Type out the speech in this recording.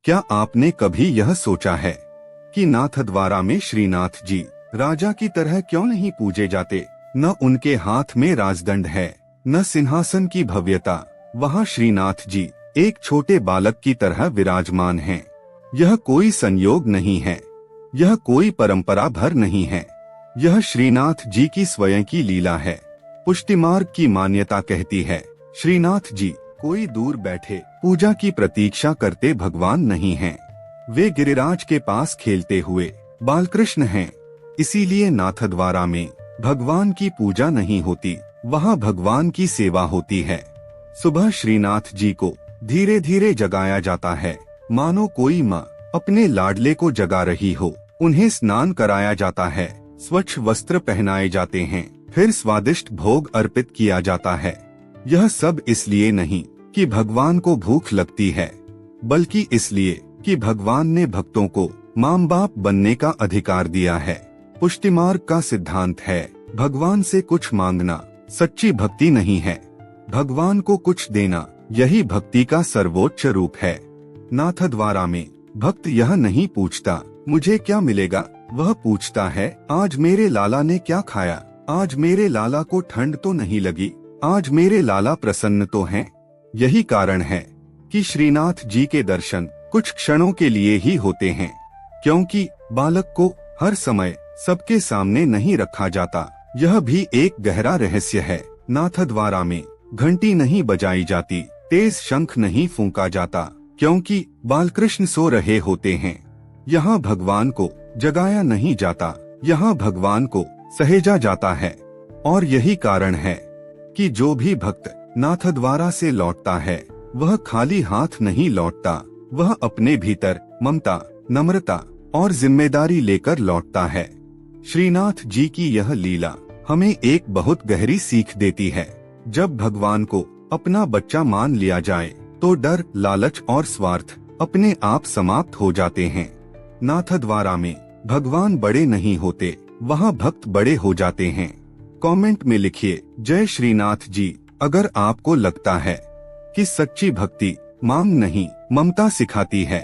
क्या आपने कभी यह सोचा है कि नाथद्वारा में श्रीनाथ जी राजा की तरह क्यों नहीं पूजे जाते? न उनके हाथ में राजदंड है, न सिंहासन की भव्यता। वहाँ श्रीनाथ जी एक छोटे बालक की तरह विराजमान हैं। यह कोई संयोग नहीं है, यह कोई परंपरा भर नहीं है, यह श्रीनाथ जी की स्वयं की लीला है। पुष्टि मार्ग की मान्यता कहती है, श्रीनाथ जी कोई दूर बैठे पूजा की प्रतीक्षा करते भगवान नहीं हैं। वे गिरिराज के पास खेलते हुए बालकृष्ण हैं। इसीलिए नाथद्वारा में भगवान की पूजा नहीं होती, वहाँ भगवान की सेवा होती है। सुबह श्रीनाथ जी को धीरे धीरे जगाया जाता है, मानो कोई माँ अपने लाडले को जगा रही हो। उन्हें स्नान कराया जाता है, स्वच्छ वस्त्र पहनाए जाते हैं, फिर स्वादिष्ट भोग अर्पित किया जाता है। यह सब इसलिए नहीं कि भगवान को भूख लगती है, बल्कि इसलिए कि भगवान ने भक्तों को मां बाप बनने का अधिकार दिया है। पुष्टि मार्ग का सिद्धांत है, भगवान से कुछ मांगना सच्ची भक्ति नहीं है, भगवान को कुछ देना यही भक्ति का सर्वोच्च रूप है। नाथद्वारा में भक्त यह नहीं पूछता मुझे क्या मिलेगा, वह पूछता है आज मेरे लाला ने क्या खाया, आज मेरे लाला को ठंड तो नहीं लगी, आज मेरे लाला प्रसन्न तो हैं। यही कारण है कि श्रीनाथ जी के दर्शन कुछ क्षणों के लिए ही होते हैं, क्योंकि बालक को हर समय सबके सामने नहीं रखा जाता। यह भी एक गहरा रहस्य है। नाथद्वारा में घंटी नहीं बजाई जाती, तेज शंख नहीं फूंका जाता, क्योंकि बालकृष्ण सो रहे होते हैं। यहाँ भगवान को जगाया नहीं जाता, यहाँ भगवान को सहेजा जाता है। और यही कारण है कि जो भी भक्त नाथद्वारा से लौटता है वह खाली हाथ नहीं लौटता, वह अपने भीतर ममता, नम्रता और जिम्मेदारी लेकर लौटता है। श्रीनाथ जी की यह लीला हमें एक बहुत गहरी सीख देती है। जब भगवान को अपना बच्चा मान लिया जाए तो डर, लालच और स्वार्थ अपने आप समाप्त हो जाते हैं। नाथद्वारा में भगवान बड़े नहीं होते, वहाँ भक्त बड़े हो जाते हैं। कमेंट में लिखिए जय श्रीनाथ जी अगर आपको लगता है कि सच्ची भक्ति मांग नहीं ममता सिखाती है।